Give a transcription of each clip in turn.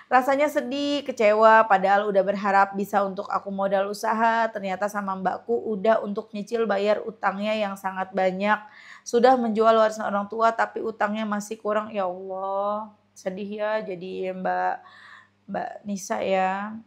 Rasanya sedih, kecewa, padahal udah berharap bisa untuk aku modal usaha, ternyata sama mbakku udah untuk nyicil bayar utangnya yang sangat banyak. Sudah menjual warisan orang tua tapi utangnya masih kurang, ya Allah. Sedih ya jadi Mbak Mbak Nisa ya.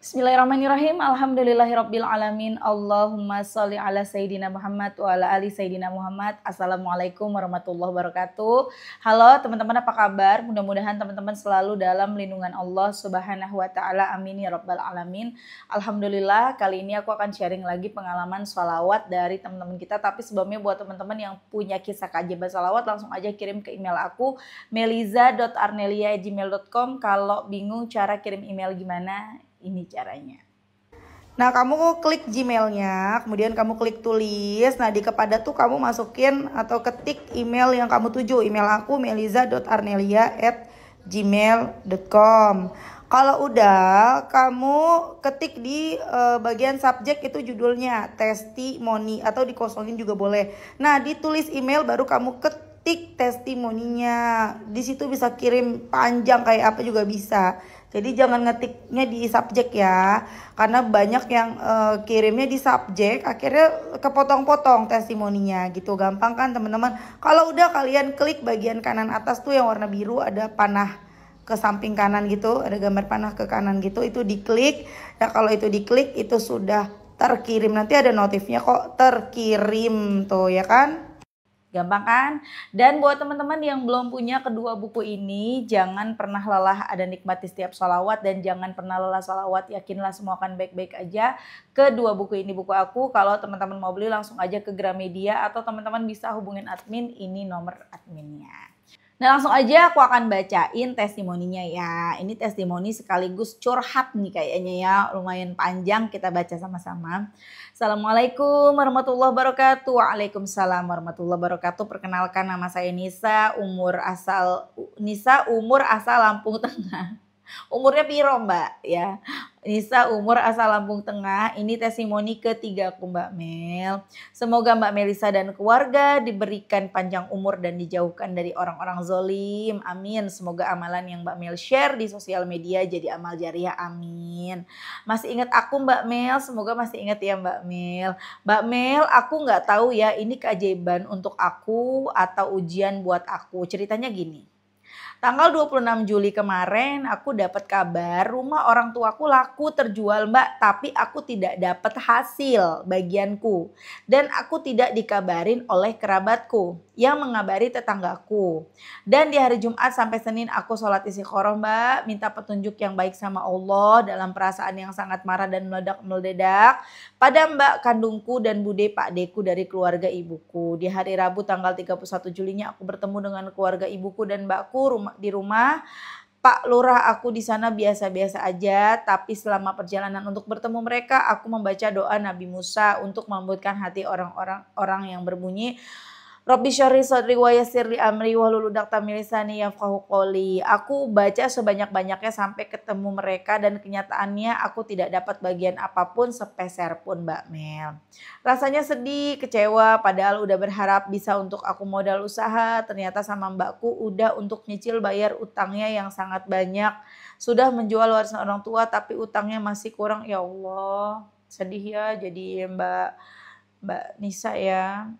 Bismillahirrahmanirrahim. Alhamdulillahirabbil alamin. Allahumma sholli ala sayidina Muhammad wa ala ali sayidina Muhammad. Assalamualaikum warahmatullahi wabarakatuh. Halo teman-teman, apa kabar? Mudah-mudahan teman-teman selalu dalam lindungan Allah Subhanahu wa taala. Amin ya rabbal alamin. Alhamdulillah, kali ini aku akan sharing lagi pengalaman sholawat dari teman-teman kita. Tapi sebelumnya buat teman-teman yang punya kisah keajaiban sholawat, langsung aja kirim ke email aku meliza.arnelia@gmail.com. Kalau bingung cara kirim email gimana, ini caranya. Nah, kamu klik Gmailnya, kemudian kamu klik tulis. Nah, di kepada tuh kamu masukin atau ketik email yang kamu tuju. Email aku meliza.arnelia@gmail.com. Kalau udah, kamu ketik di bagian subjek itu judulnya testimoni atau dikosongin juga boleh. Nah, ditulis email baru kamu ketik testimoninya. Di situ bisa kirim panjang kayak apa juga bisa. Jadi jangan ngetiknya di subjek ya, karena banyak yang kirimnya di subjek, akhirnya kepotong-potong testimoninya gitu. Gampang kan teman-teman? Kalau udah, kalian klik bagian kanan atas tuh yang warna biru, ada panah ke samping kanan gitu, ada gambar panah ke kanan gitu, itu diklik. Nah kalau itu diklik itu sudah terkirim, nanti ada notifnya kok terkirim tuh ya kan. Gampang kan? Dan buat teman-teman yang belum punya kedua buku ini, jangan pernah lelah ada nikmati setiap sholawat, dan jangan pernah lelah sholawat, yakinlah semua akan baik-baik aja. Kedua buku ini buku aku. Kalau teman-teman mau beli langsung aja ke Gramedia, atau teman-teman bisa hubungin admin, ini nomor adminnya. Nah langsung aja aku akan bacain testimoninya ya. Ini testimoni sekaligus curhat nih kayaknya ya. Lumayan panjang, kita baca sama-sama. Assalamualaikum warahmatullahi wabarakatuh. Waalaikumsalam warahmatullahi wabarakatuh. Perkenalkan, nama saya Nisa, umur asal Lampung Tengah. Umurnya piro mbak ya? Nisa, umur asal Lampung Tengah. Ini testimoni ketiga aku Mbak Mel. Semoga Mbak Melisa dan keluarga diberikan panjang umur dan dijauhkan dari orang-orang zolim. Amin. Semoga amalan yang Mbak Mel share di sosial media jadi amal jariah. Amin. Masih ingat aku Mbak Mel? Semoga masih ingat ya Mbak Mel. Mbak Mel, aku nggak tahu ya ini keajaiban untuk aku atau ujian buat aku. Ceritanya gini. Tanggal 26 Juli kemarin aku dapat kabar rumah orang tuaku laku terjual mbak, tapi aku tidak dapat hasil bagianku. Dan aku tidak dikabarin oleh kerabatku yang mengabari tetanggaku. Dan di hari Jumat sampai Senin aku sholat istiqoroh mbak, minta petunjuk yang baik sama Allah dalam perasaan yang sangat marah dan meledak-meledak pada mbak kandungku dan bude pak deku dari keluarga ibuku. Di hari Rabu tanggal 31 Julinya aku bertemu dengan keluarga ibuku dan mbakku di rumah. Pak Lurah, aku di sana biasa-biasa aja, tapi selama perjalanan untuk bertemu mereka aku membaca doa Nabi Musa untuk melembutkan hati orang-orang yang berbunyi Robbi syarhi sadri wa yassir li amri wahlul 'uqdatam min lisani yafqahu qouli. Aku baca sebanyak-banyaknya sampai ketemu mereka, dan kenyataannya aku tidak dapat bagian apapun sepeser pun Mbak Mel. Rasanya sedih, kecewa, padahal udah berharap bisa untuk aku modal usaha, ternyata sama mbakku udah untuk nyicil bayar utangnya yang sangat banyak. Sudah menjual warisan orang tua tapi utangnya masih kurang, ya Allah. Sedih ya jadi Mbak Nisa ya.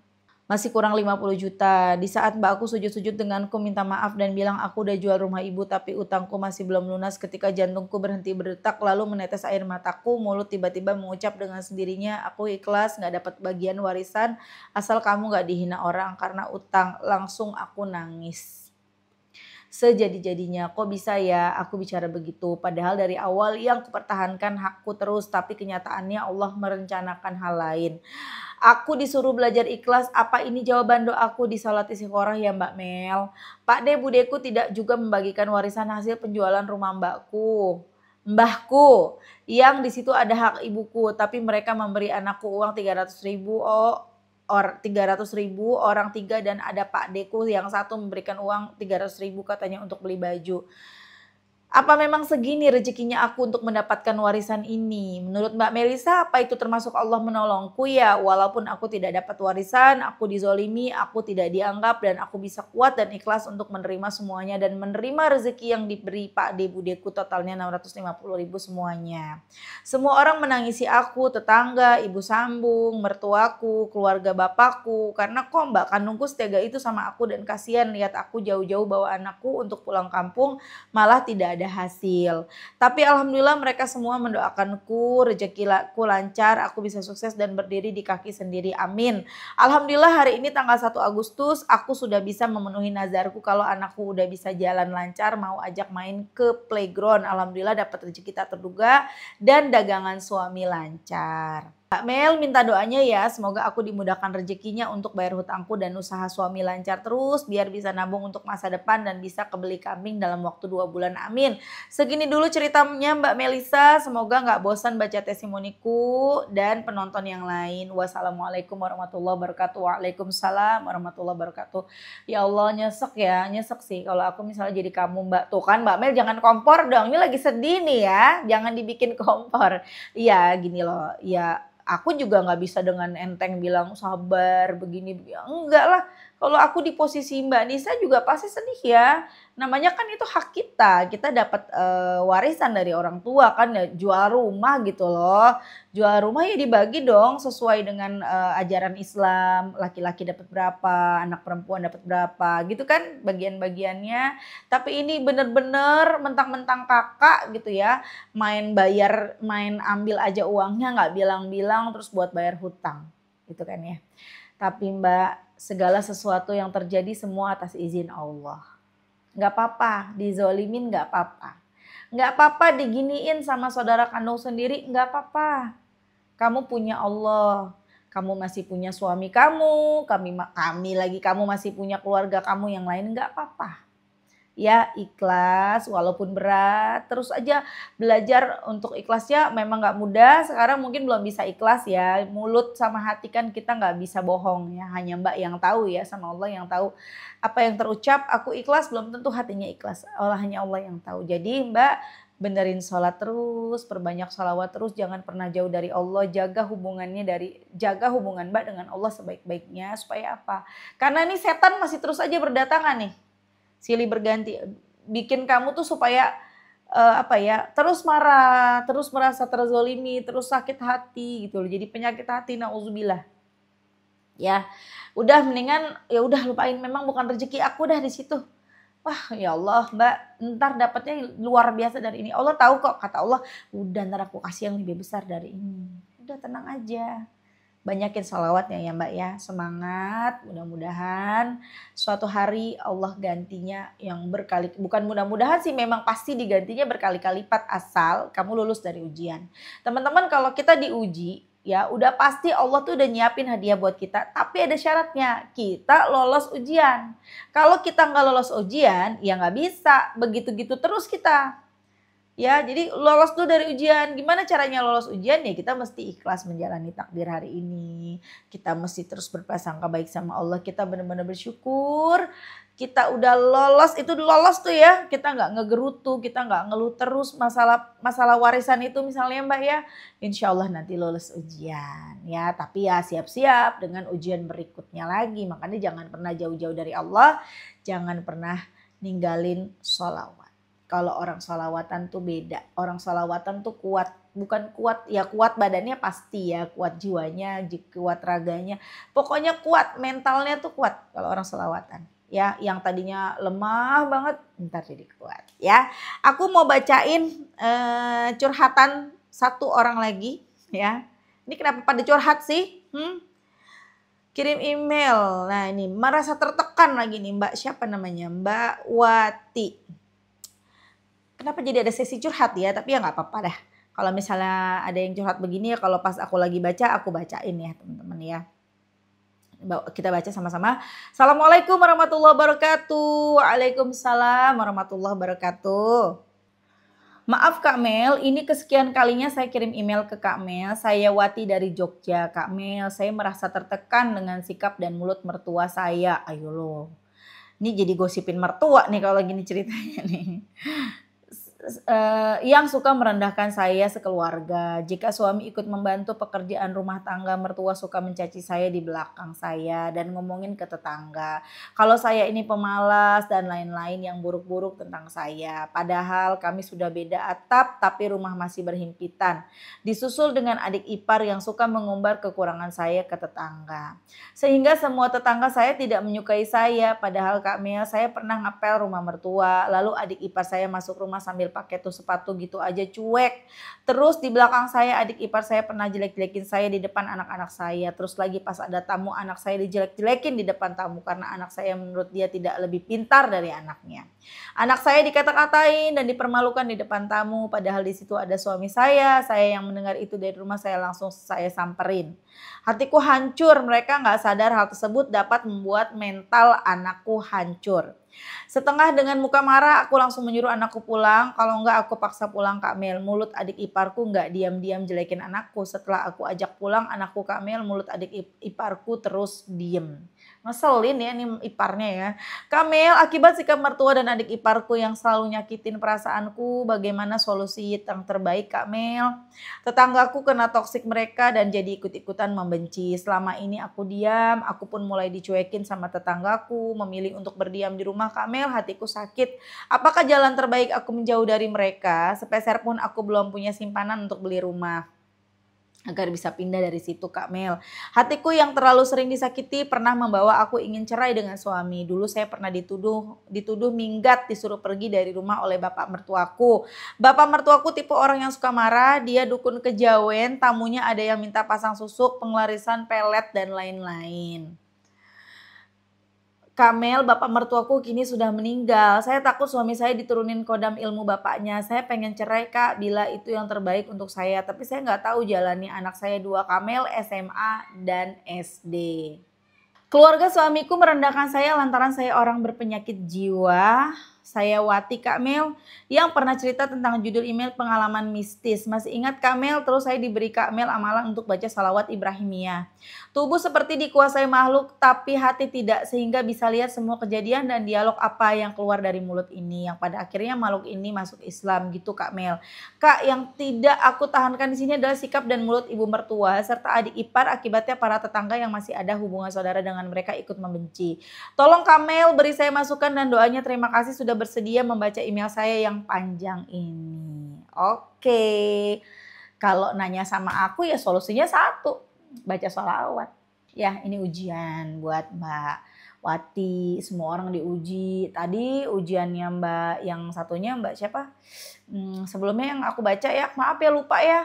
Masih kurang 50 juta. Di saat mbak aku sujud-sujud denganku minta maaf dan bilang aku udah jual rumah ibu tapi utangku masih belum lunas, ketika jantungku berhenti berdetak lalu menetes air mataku, mulut tiba-tiba mengucap dengan sendirinya, aku ikhlas gak dapat bagian warisan asal kamu gak dihina orang karena utang. Langsung aku nangis sejadi-jadinya. Kok bisa ya aku bicara begitu, padahal dari awal yang kupertahankan hakku terus, tapi kenyataannya Allah merencanakan hal lain. Aku disuruh belajar ikhlas. Apa ini jawaban doaku di salat istiqoroh ya Mbak Mel? Pak De, budeku tidak juga membagikan warisan hasil penjualan rumah mbahku yang di situ ada hak ibuku, tapi mereka memberi anakku uang 300.000. 300.000 orang 3, dan ada Pak Deku yang satu memberikan uang 300.000 katanya untuk beli baju. Apa memang segini rezekinya aku untuk mendapatkan warisan ini? Menurut Mbak Melisa, apa itu termasuk Allah menolongku ya? Walaupun aku tidak dapat warisan, aku dizolimi, aku tidak dianggap, dan aku bisa kuat dan ikhlas untuk menerima semuanya dan menerima rezeki yang diberi Pak De Budeku totalnya 650.000 semuanya. Semua orang menangisi aku, tetangga, ibu sambung, mertuaku, keluarga bapakku, karena kok Mbak kandungku setega itu sama aku dan kasihan lihat aku jauh-jauh bawa anakku untuk pulang kampung malah tidak ada hasil. Tapi alhamdulillah mereka semua mendoakanku, rezekiku lancar, aku bisa sukses dan berdiri di kaki sendiri. Amin. Alhamdulillah hari ini tanggal 1 Agustus aku sudah bisa memenuhi nazarku kalau anakku udah bisa jalan lancar, mau ajak main ke playground. Alhamdulillah dapat rezeki tak terduga dan dagangan suami lancar. Mbak Mel minta doanya ya, semoga aku dimudahkan rezekinya untuk bayar hutangku dan usaha suami lancar terus biar bisa nabung untuk masa depan dan bisa kebeli kambing dalam waktu 2 bulan. Amin. Segini dulu ceritanya Mbak Melisa, semoga nggak bosan baca testimoniku dan penonton yang lain. Wassalamualaikum warahmatullahi wabarakatuh. Waalaikumsalam warahmatullahi wabarakatuh. Ya Allah nyesek sih kalau aku misalnya jadi kamu Mbak. Tuh kan Mbak Mel jangan kompor dong, ini lagi sedih nih ya, jangan dibikin kompor. Iya gini loh, ya aku juga nggak bisa dengan enteng bilang sabar begini, enggak lah. Kalau aku di posisi Mbak Nisa juga pasti sedih ya. Namanya kan itu hak kita. Kita dapat warisan dari orang tua kan ya, jual rumah gitu loh. Jual rumah ya dibagi dong sesuai dengan ajaran Islam. Laki-laki dapat berapa, anak perempuan dapat berapa, gitu kan bagian-bagiannya. Tapi ini bener-bener mentang-mentang kakak gitu ya, main bayar, main ambil aja uangnya nggak bilang-bilang terus buat bayar hutang gitu kan ya. Tapi Mbak, segala sesuatu yang terjadi semua atas izin Allah. Nggak apa-apa dizolimin, nggak apa-apa. Nggak apa-apa diginiin sama saudara kandung sendiri, nggak apa-apa. Kamu punya Allah, kamu masih punya suami kamu, kami lagi kamu masih punya keluarga kamu yang lain, nggak apa-apa. Ya ikhlas walaupun berat, terus aja belajar untuk ikhlasnya memang nggak mudah, sekarang mungkin belum bisa ikhlas ya, mulut sama hati kan kita nggak bisa bohong ya, hanya Mbak yang tahu ya sama Allah yang tahu apa yang terucap, aku ikhlas belum tentu hatinya ikhlas, hanya Allah yang tahu. Jadi Mbak benerin sholat terus, perbanyak sholawat terus, jangan pernah jauh dari Allah, jaga hubungan Mbak dengan Allah sebaik-baiknya supaya apa? Karena ini setan masih terus aja berdatangan nih. Silih berganti bikin kamu tuh supaya terus marah, terus merasa terzolimi, terus sakit hati gitu loh. Jadi penyakit hati, nauzubillah. Ya, udah mendingan ya udah lupain, memang bukan rezeki aku dah di situ. Wah ya Allah Mbak, ntar dapatnya luar biasa dari ini. Allah tahu kok, kata Allah, udah ntar aku kasih yang lebih besar dari ini. Udah tenang aja. Banyakin sholawatnya ya Mbak ya, semangat, mudah-mudahan suatu hari Allah gantinya yang bukan mudah-mudahan sih, memang pasti digantinya berkali-kali lipat asal kamu lulus dari ujian. Teman-teman kalau kita diuji ya udah pasti Allah tuh udah nyiapin hadiah buat kita, tapi ada syaratnya, kita lolos ujian. Kalau kita nggak lolos ujian ya nggak bisa, begitu-gitu terus kita. Ya, jadi lolos tuh dari ujian. Gimana caranya lolos ujian? Ya kita mesti ikhlas menjalani takdir hari ini. Kita mesti terus berprasangka baik sama Allah. Kita benar-benar bersyukur. Kita udah lolos, itu lolos tuh ya. Kita nggak ngegerutu, kita nggak ngeluh terus masalah warisan itu misalnya Mbak ya. Insya Allah nanti lolos ujian ya. Tapi ya siap-siap dengan ujian berikutnya lagi. Makanya jangan pernah jauh-jauh dari Allah. Jangan pernah ninggalin sholawat. Kalau orang sholawatan tuh beda. Orang sholawatan tuh kuat. Bukan kuat, ya kuat badannya pasti ya. Kuat jiwanya, kuat raganya. Pokoknya kuat, mentalnya tuh kuat kalau orang sholawatan. Ya, yang tadinya lemah banget, ntar jadi kuat. Ya, aku mau bacain curhatan satu orang lagi. Ya, ini kenapa pada curhat sih? Kirim email. Nah ini merasa tertekan lagi nih Mbak, siapa namanya? Mbak Wati. Kenapa jadi ada sesi curhat ya, tapi ya nggak apa-apa dah. Kalau misalnya ada yang curhat begini ya, kalau pas aku lagi baca, aku bacain ya teman-teman ya. Kita baca sama-sama. Assalamualaikum warahmatullahi wabarakatuh. Waalaikumsalam warahmatullahi wabarakatuh. Maaf Kak Mel, ini kesekian kalinya saya kirim email ke Kak Mel. Saya Wati dari Jogja. Kak Mel, saya merasa tertekan dengan sikap dan mulut mertua saya. Ayo loh. Ini jadi gosipin mertua nih kalau gini ceritanya nih. yang suka merendahkan saya sekeluarga. Jika suami ikut membantu pekerjaan rumah tangga, mertua suka mencaci saya di belakang saya dan ngomongin ke tetangga. Kalau saya ini pemalas dan lain-lain yang buruk-buruk tentang saya. Padahal kami sudah beda atap tapi rumah masih berhimpitan. Disusul dengan adik ipar yang suka mengumbar kekurangan saya ke tetangga. Sehingga semua tetangga saya tidak menyukai saya. Padahal Kak Mel, saya pernah ngepel rumah mertua. Lalu adik ipar saya masuk rumah sambil pakai tuh sepatu gitu aja cuek. Terus di belakang saya adik ipar saya pernah jelek-jelekin saya di depan anak-anak saya. Terus lagi pas ada tamu anak saya dijelek-jelekin di depan tamu karena anak saya menurut dia tidak lebih pintar dari anaknya. Anak saya dikata-katain dan dipermalukan di depan tamu padahal di situ ada suami saya. Saya yang mendengar itu dari rumah saya langsung saya samperin. Hatiku hancur, mereka nggak sadar hal tersebut dapat membuat mental anakku hancur. Setengah dengan muka marah aku langsung menyuruh anakku pulang. Kalau enggak aku paksa pulang Kak Mel. Mulut adik iparku enggak diam-diam jelekin anakku. Setelah aku ajak pulang anakku Kak Mel, mulut adik iparku terus diem. Ngeselin ya nih iparnya ya. Kak Mel, akibat sikap mertua dan adik iparku yang selalu nyakitin perasaanku, bagaimana solusi yang terbaik Kak Mel? Tetanggaku kena toksik mereka dan jadi ikut-ikutan membenci. Selama ini aku diam, aku pun mulai dicuekin sama tetanggaku, memilih untuk berdiam di rumah Kak Mel, hatiku sakit. Apakah jalan terbaik aku menjauh dari mereka? Sepeser pun aku belum punya simpanan untuk beli rumah agar bisa pindah dari situ Kak Mel. Hatiku yang terlalu sering disakiti pernah membawa aku ingin cerai dengan suami. Dulu saya pernah dituduh minggat, disuruh pergi dari rumah oleh bapak mertuaku. Bapak mertuaku tipe orang yang suka marah, dia dukun kejawen, tamunya ada yang minta pasang susuk, pengelarisan pelet dan lain-lain. Kamel, bapak mertuaku kini sudah meninggal. Saya takut suami saya diturunin kodam ilmu bapaknya. Saya pengen cerai Kak, bila itu yang terbaik untuk saya. Tapi saya nggak tahu jalannya anak saya 2 Kamel, SMA dan SD. Keluarga suamiku merendahkan saya lantaran saya orang berpenyakit jiwa. Saya Wati Kak Mel yang pernah cerita tentang judul email pengalaman mistis. Masih ingat Kak Mel? Terus saya diberi Kak Mel amalan untuk baca salawat Ibrahimiyah. Tubuh seperti dikuasai makhluk tapi hati tidak, sehingga bisa lihat semua kejadian dan dialog apa yang keluar dari mulut ini. Yang pada akhirnya makhluk ini masuk Islam gitu Kak Mel. Kak, yang tidak aku tahankan di sini adalah sikap dan mulut ibu mertua serta adik ipar, akibatnya para tetangga yang masih ada hubungan saudara dengan mereka ikut membenci. Tolong Kak Mel beri saya masukan dan doanya, terima kasih sudah bersedia membaca email saya yang panjang ini. Oke. Kalau nanya sama aku ya solusinya satu, baca sholawat. Ya ini ujian buat Mbak Wati, semua orang diuji. Tadi ujiannya Mbak yang satunya Mbak siapa? Sebelumnya yang aku baca ya, maaf ya lupa ya.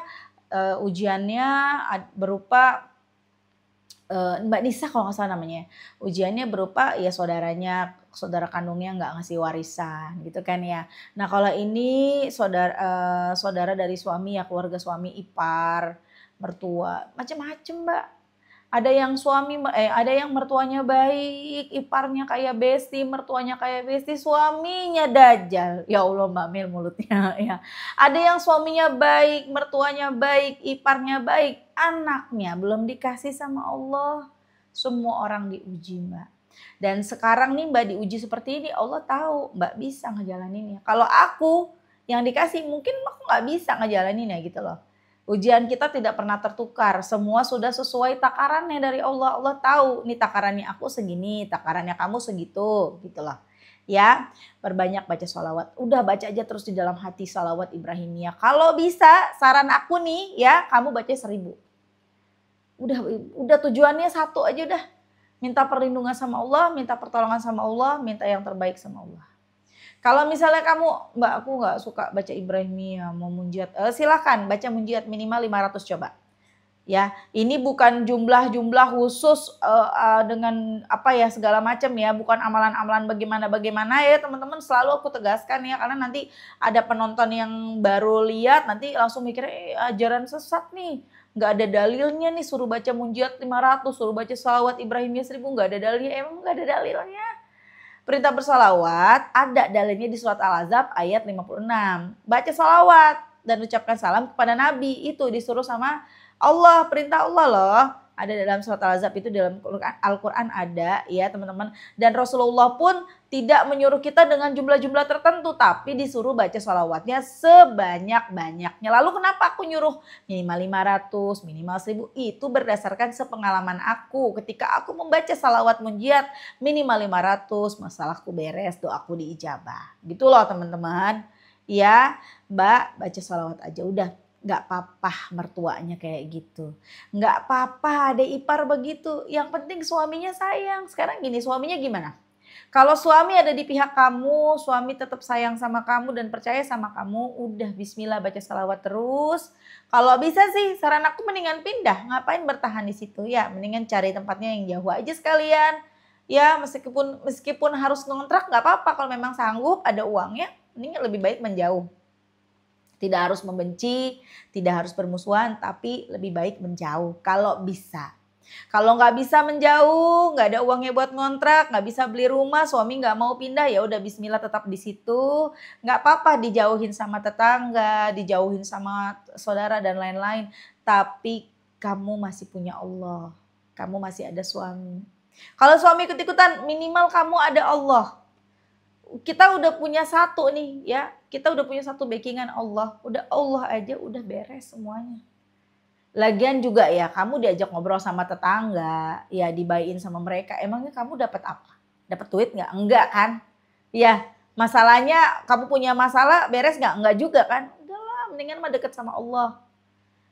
Ujiannya berupa Mbak Nisa kalau nggak salah namanya. Ujiannya berupa ya saudara kandungnya nggak ngasih warisan gitu kan ya. Nah kalau ini saudara dari suami ya, keluarga suami, ipar, mertua, macem-macem Mbak. Ada yang mertuanya baik, iparnya kayak besti, mertuanya kayak besti, suaminya dajal. Ya Allah Mbak Mil mulutnya ya. Ada yang suaminya baik, mertuanya baik, iparnya baik, anaknya belum dikasih sama Allah. Semua orang diuji Mbak. Dan sekarang nih Mbak diuji seperti ini, Allah tahu Mbak bisa ngejalaninnya. Kalau aku yang dikasih mungkin aku nggak bisa ngejalaninnya gitu loh. Ujian kita tidak pernah tertukar, semua sudah sesuai takarannya dari Allah. Allah tahu nih takarannya aku segini, takarannya kamu segitu gitu loh. Ya, perbanyak baca sholawat. Udah baca aja terus di dalam hati sholawat Ibrahimiyah. Kalau bisa saran aku nih ya, kamu baca 1000. Udah tujuannya satu aja udah. Minta perlindungan sama Allah, minta pertolongan sama Allah, minta yang terbaik sama Allah. Kalau misalnya kamu, Mbak aku nggak suka baca Ibrahimiyah, mau munjiat, silahkan baca munjiat minimal 500 coba. Ya, ini bukan jumlah khusus dengan apa ya segala macam ya, bukan amalan-amalan bagaimana ya teman-teman, selalu aku tegaskan ya, karena nanti ada penonton yang baru lihat nanti langsung mikirnya ajaran sesat nih. Nggak ada dalilnya nih, suruh baca munjiat 500, suruh baca salawat Ibrahimiyah 1000, nggak ada dalilnya, emang nggak ada dalilnya. Perintah bersalawat ada dalilnya di surat Al-Ahzab ayat 56. Baca salawat dan ucapkan salam kepada Nabi, itu disuruh sama Allah, perintah Allah loh. ada dalam surat Al-Ahzab itu dalam Al-Quran ada ya teman-teman. Dan Rasulullah pun tidak menyuruh kita dengan jumlah-jumlah tertentu, tapi disuruh baca sholawatnya sebanyak-banyaknya. Lalu kenapa aku nyuruh minimal 500, minimal 1000? Itu berdasarkan sepengalaman aku. Ketika aku membaca sholawat munjiat minimal 500, masalahku beres, doaku diijabah. Gitu loh teman-teman. Ya, Mbak baca sholawat aja udah. Nggak apa-apa mertuanya kayak gitu. Nggak apa-apa ada ipar begitu. Yang penting suaminya sayang. Sekarang gini, suaminya gimana? Kalau suami ada di pihak kamu, suami tetap sayang sama kamu dan percaya sama kamu, udah bismillah baca salawat terus. Kalau bisa sih saran aku mendingan pindah. Ngapain bertahan di situ ya? Mendingan cari tempatnya yang jauh aja sekalian. Ya meskipun harus ngontrak nggak apa-apa kalau memang sanggup ada uangnya, mendingan lebih baik menjauh. Tidak harus membenci, tidak harus bermusuhan, tapi lebih baik menjauh kalau bisa. Kalau nggak bisa menjauh, nggak ada uangnya buat ngontrak, nggak bisa beli rumah, suami nggak mau pindah, ya udah bismillah tetap di situ. Nggak apa-apa dijauhin sama tetangga, dijauhin sama saudara dan lain-lain. Tapi kamu masih punya Allah, kamu masih ada suami. Kalau suami ikut-ikutan, minimal kamu ada Allah. Kita udah punya satu nih ya, kita udah punya satu backingan Allah. Udah Allah aja udah beres semuanya. Lagian juga ya kamu diajak ngobrol sama tetangga, ya dibayin sama mereka. Emangnya kamu dapat apa? Dapat duit nggak? Enggak kan? Ya masalahnya kamu punya masalah beres nggak? Enggak juga kan? Udahlah mendingan mah deket sama Allah.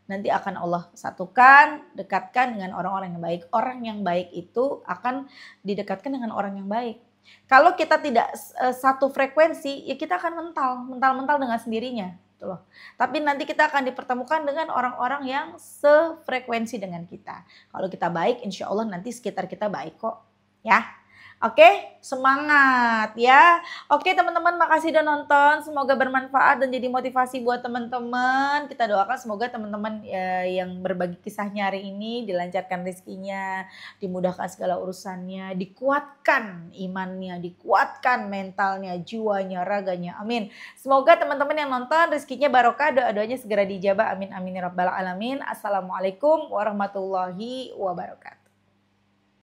Nanti akan Allah satukan, dekatkan dengan orang-orang yang baik. Orang yang baik itu akan didekatkan dengan orang yang baik. Kalau kita tidak satu frekuensi, ya kita akan mental dengan sendirinya. Gitu loh. Tapi nanti kita akan dipertemukan dengan orang-orang yang sefrekuensi dengan kita. Kalau kita baik, insya Allah nanti sekitar kita baik kok. Ya. Oke, semangat ya. Oke teman-teman, makasih udah nonton. Semoga bermanfaat dan jadi motivasi buat teman-teman. Kita doakan semoga teman-teman yang berbagi kisahnya hari ini dilancarkan rezekinya, dimudahkan segala urusannya, dikuatkan imannya, dikuatkan mentalnya, jiwanya, raganya. Amin. Semoga teman-teman yang nonton rezekinya barokah, doa-doanya segera dijabah. Amin amin ya rabbal alamin. Assalamualaikum warahmatullahi wabarakatuh.